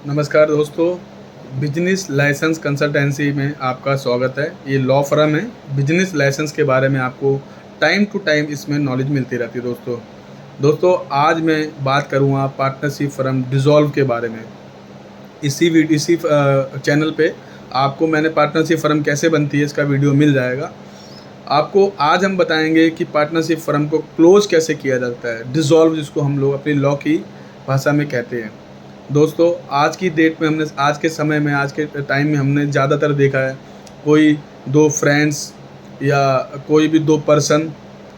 नमस्कार दोस्तों, business licence consultancy में आपका स्वागत है। ये लॉ फर्म है। बिजनेस लाइसेंस के बारे में आपको टाइम टू टाइम इसमें नॉलेज मिलती रहती है दोस्तों आज मैं बात करूँगा पार्टनरशिप फर्म डिज़ॉल्व के बारे में। इसी चैनल पे आपको मैंने पार्टनरशिप फर्म कैसे बनती है इसका वीडियो मिल जाएगा। आपको आज हम बताएंगे कि पार्टनरशिप फर्म को क्लोज कैसे किया जाता है, डिज़ॉल्व जिसको हम लोग अपनी लॉ की भाषा में कहते हैं। दोस्तों आज की डेट में हमने आज के समय में आज के टाइम में हमने ज़्यादातर देखा है, कोई दो फ्रेंड्स या कोई भी दो पर्सन,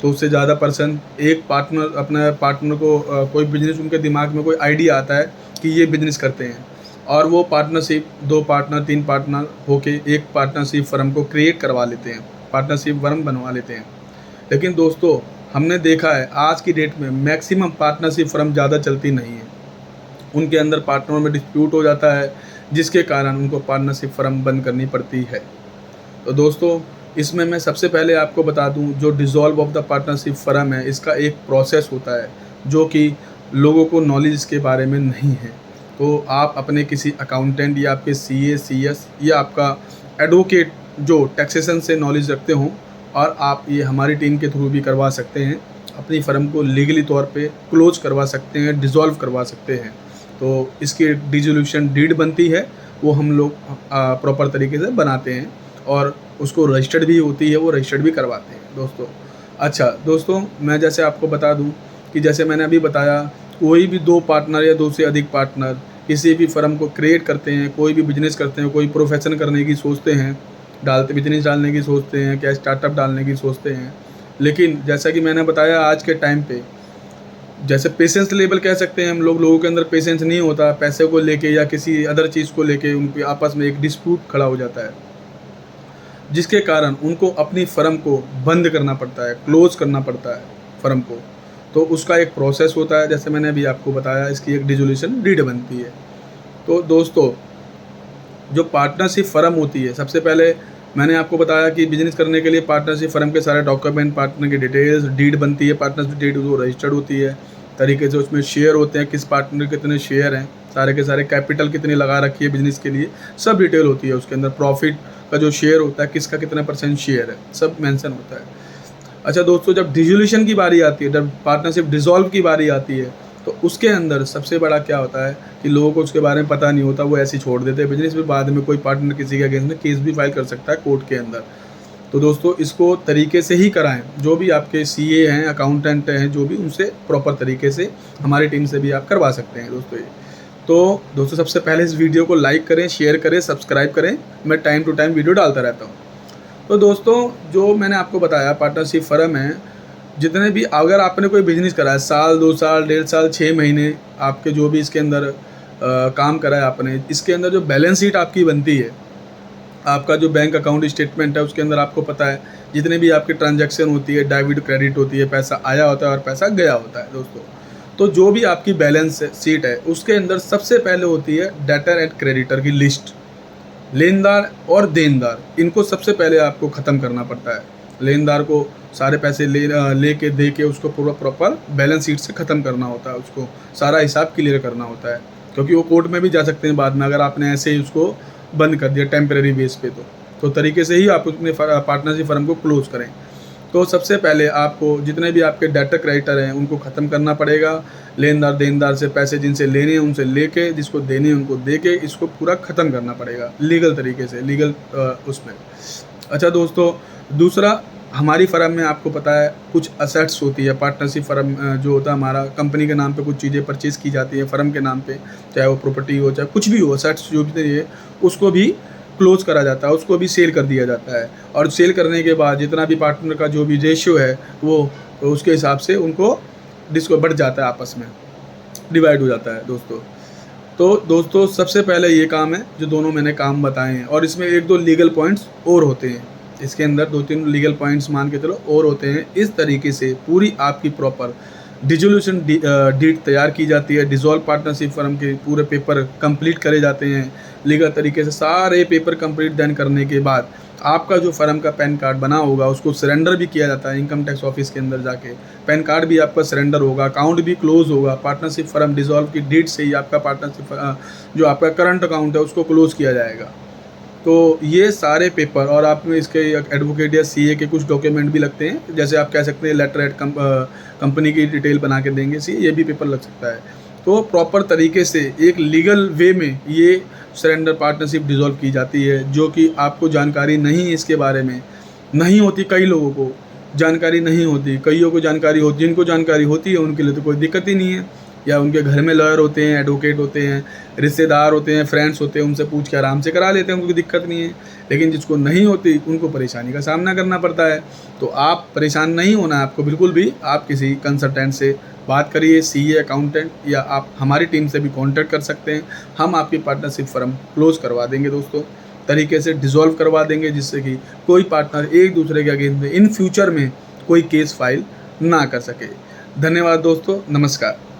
तो उससे ज़्यादा पर्सन एक पार्टनर अपने पार्टनर को कोई बिजनेस उनके दिमाग में कोई आइडिया आता है कि ये बिजनेस करते हैं और वो पार्टनरशिप दो पार्टनर तीन पार्टनर होके एक पार्टनरशिप फर्म को क्रिएट करवा लेते हैं, पार्टनरशिप फर्म बनवा लेते हैं। लेकिन दोस्तों हमने देखा है आज की डेट में मैक्सिमम पार्टनरशिप फर्म ज़्यादा चलती नहीं है। उनके अंदर पार्टनर में डिस्प्यूट हो जाता है, जिसके कारण उनको पार्टनरशिप फर्म बंद करनी पड़ती है। तो दोस्तों इसमें मैं सबसे पहले आपको बता दूं, जो dissolve of the partnership firm है इसका एक प्रोसेस होता है जो कि लोगों को नॉलेज इसके बारे में नहीं है। तो आप अपने किसी अकाउंटेंट या आपके सीए सीएस या आपका एडवोकेट जो टैक्सेशन से नॉलेज रखते हों, और आप ये हमारी टीम के थ्रू भी करवा सकते हैं, अपनी फ़र्म को लीगली तौर पे क्लोज करवा सकते हैं, डिज़ॉल्व करवा सकते हैं। तो इसकी डिसोल्यूशन डीड बनती है, वो हम लोग प्रॉपर तरीके से बनाते हैं और उसको रजिस्टर्ड भी होती है, वो रजिस्टर्ड भी करवाते हैं दोस्तों। अच्छा दोस्तों, मैं जैसे आपको बता दूं कि जैसे मैंने अभी बताया, कोई भी दो पार्टनर या दो से अधिक पार्टनर किसी भी फर्म को क्रिएट करते हैं, कोई भी बिजनेस करते हैं, कोई प्रोफेशन करने की सोचते हैं, बिजनेस डालने की सोचते हैं, क्या स्टार्टअप डालने की सोचते हैं। लेकिन जैसा कि मैंने बताया आज के टाइम पे जैसे पेशेंस लेवल कह सकते हैं हम लोगों के अंदर पेशेंस नहीं होता, पैसे को लेके या किसी अदर चीज़ को लेके उनके आपस में एक डिस्प्यूट खड़ा हो जाता है, जिसके कारण उनको अपनी फ़र्म को बंद करना पड़ता है, क्लोज करना पड़ता है फ़र्म को। तो उसका एक प्रोसेस होता है, जैसे मैंने अभी आपको बताया, इसकी एक डिसोल्यूशन डीड बनती है। तो दोस्तों जो पार्टनरशिप फ़र्म होती है, सबसे पहले मैंने आपको बताया कि बिजनेस करने के लिए पार्टनरशिप फ़र्म के सारे डॉक्यूमेंट, पार्टनर की डिटेल्स, डीड बनती है, पार्टनरशिप डीड वो रजिस्टर्ड होती है तरीके से। उसमें शेयर होते हैं, किस पार्टनर के कितने शेयर हैं, सारे के सारे कैपिटल कितनी लगा रखी है बिजनेस के लिए, सब डिटेल होती है उसके अंदर। प्रॉफिट का जो शेयर होता है, किसका कितना % शेयर है, सब मेंशन होता है। अच्छा दोस्तों, जब डिसोल्यूशन की बारी आती है, जब पार्टनरशिप डिसॉल्व की बारी आती है, तो उसके अंदर सबसे बड़ा क्या होता है कि लोगों को उसके बारे में पता नहीं होता, वो ऐसे ही छोड़ देते हैं बिजनेस में। बाद में कोई पार्टनर किसी के अगेंस्ट में केस भी फाइल कर सकता है कोर्ट के अंदर। तो दोस्तों इसको तरीके से ही कराएं, जो भी आपके सीए हैं, अकाउंटेंट हैं, जो भी, उनसे प्रॉपर तरीके से हमारी टीम से भी आप करवा सकते हैं दोस्तों ये। तो दोस्तों सबसे पहले इस वीडियो को लाइक करें, शेयर करें, सब्सक्राइब करें। मैं टाइम टू टाइम वीडियो डालता रहता हूँ। तो दोस्तों जो मैंने आपको बताया पार्टनरशिप फर्म है, जितने भी अगर आपने कोई बिजनेस करा है, साल 2 साल 1.5 साल 6 महीने आपके जो भी इसके अंदर काम करा है आपने, इसके अंदर जो बैलेंस शीट आपकी बनती है, आपका जो बैंक अकाउंट स्टेटमेंट है, उसके अंदर आपको पता है जितने भी आपकी ट्रांजैक्शन होती है, डेबिट क्रेडिट होती है, पैसा आया होता है और पैसा गया होता है दोस्तों। तो जो भी आपकी बैलेंस शीट है उसके अंदर सबसे पहले होती है डेटर एंड क्रेडिटर की लिस्ट। लेनदार और देनदार, इनको सबसे पहले आपको ख़त्म करना पड़ता है। लेनदार को सारे पैसे लेके दे के उसको पूरा प्रॉपर बैलेंस शीट से ख़त्म करना होता है, उसको सारा हिसाब क्लियर करना होता है, क्योंकि वो कोर्ट में भी जा सकते हैं बाद में अगर आपने ऐसे ही उसको बंद कर दिया टेम्परेरी बेस पे। तो तरीके से ही आप अपने पार्टनरशिप फर्म को क्लोज करें। तो सबसे पहले आपको जितने भी आपके डेटर क्रेडिटर हैं उनको ख़त्म करना पड़ेगा। लेनदार देनदार से पैसे जिनसे लेने हैं उनसे लेके, जिसको देने हैं उनको दे के, इसको पूरा ख़त्म करना पड़ेगा लीगल तरीके से, लीगल उसमें। अच्छा दोस्तों, दूसरा, हमारी फ़र्म में आपको पता है कुछ असेट्स होती है। पार्टनरशिप फ़र्म जो होता है हमारा, कंपनी के नाम पे कुछ चीज़ें परचेज़ की जाती है फ़र्म के नाम पे, चाहे वो प्रॉपर्टी हो चाहे कुछ भी हो, असेट्स जो भी है उसको भी क्लोज करा जाता है, उसको भी सेल कर दिया जाता है। और सेल करने के बाद जितना भी पार्टनर का जो भी रेशियो है वो उसके हिसाब से उनको बढ़ जाता है, आपस में डिवाइड हो जाता है दोस्तों। तो दोस्तों सबसे पहले ये काम है जो दोनों मैंने काम बताए हैं, और इसमें 1-2 लीगल पॉइंट्स और होते हैं, इसके अंदर 2-3 लीगल पॉइंट्स मान के चलो और होते हैं। इस तरीके से पूरी आपकी प्रॉपर डिसोल्यूशन डीड तैयार की जाती है। डिसॉल्व पार्टनरशिप फर्म के पूरे पेपर कंप्लीट करे जाते हैं लीगल तरीके से। सारे पेपर कंप्लीट देन करने के बाद आपका जो फर्म का पैन कार्ड बना होगा उसको सरेंडर भी किया जाता है इनकम टैक्स ऑफिस के अंदर जाके। पैन कार्ड भी आपका सरेंडर होगा, अकाउंट भी क्लोज होगा, पार्टनरशिप फर्म डिसॉल्व की डेट से ही आपका पार्टनरशिप जो आपका करंट अकाउंट है उसको क्लोज किया जाएगा। तो ये सारे पेपर और आप में इसके एडवोकेट या सीए के कुछ डॉक्यूमेंट भी लगते हैं, जैसे आप कह सकते हैं लेटर एड कंपनी की डिटेल बना के देंगे, सी ये भी पेपर लग सकता है। तो प्रॉपर तरीके से एक लीगल वे में ये सरेंडर पार्टनरशिप डिसॉल्व की जाती है, जो कि आपको जानकारी नहीं है इसके बारे में, नहीं होती, कई लोगों को जानकारी नहीं होती, कईयों को जानकारी होती, जिनको जानकारी होती है उनके लिए तो कोई दिक्कत ही नहीं है, या उनके घर में लॉयर होते हैं, एडवोकेट होते हैं, रिश्तेदार होते हैं, फ्रेंड्स होते हैं, उनसे पूछ के आराम से करा लेते हैं, उनको दिक्कत नहीं है। लेकिन जिसको नहीं होती उनको परेशानी का सामना करना पड़ता है। तो आप परेशान नहीं होना है आपको बिल्कुल भी, आप किसी कंसल्टेंट से बात करिए, सीए, अकाउंटेंट, या आप हमारी टीम से भी कांटेक्ट कर सकते हैं। हम आपकी पार्टनरशिप फर्म क्लोज करवा देंगे दोस्तों, तरीके से डिसॉल्व करवा देंगे, जिससे कि कोई पार्टनर एक दूसरे के अगेंस्ट इन फ्यूचर में कोई केस फाइल ना कर सके। धन्यवाद दोस्तों, नमस्कार।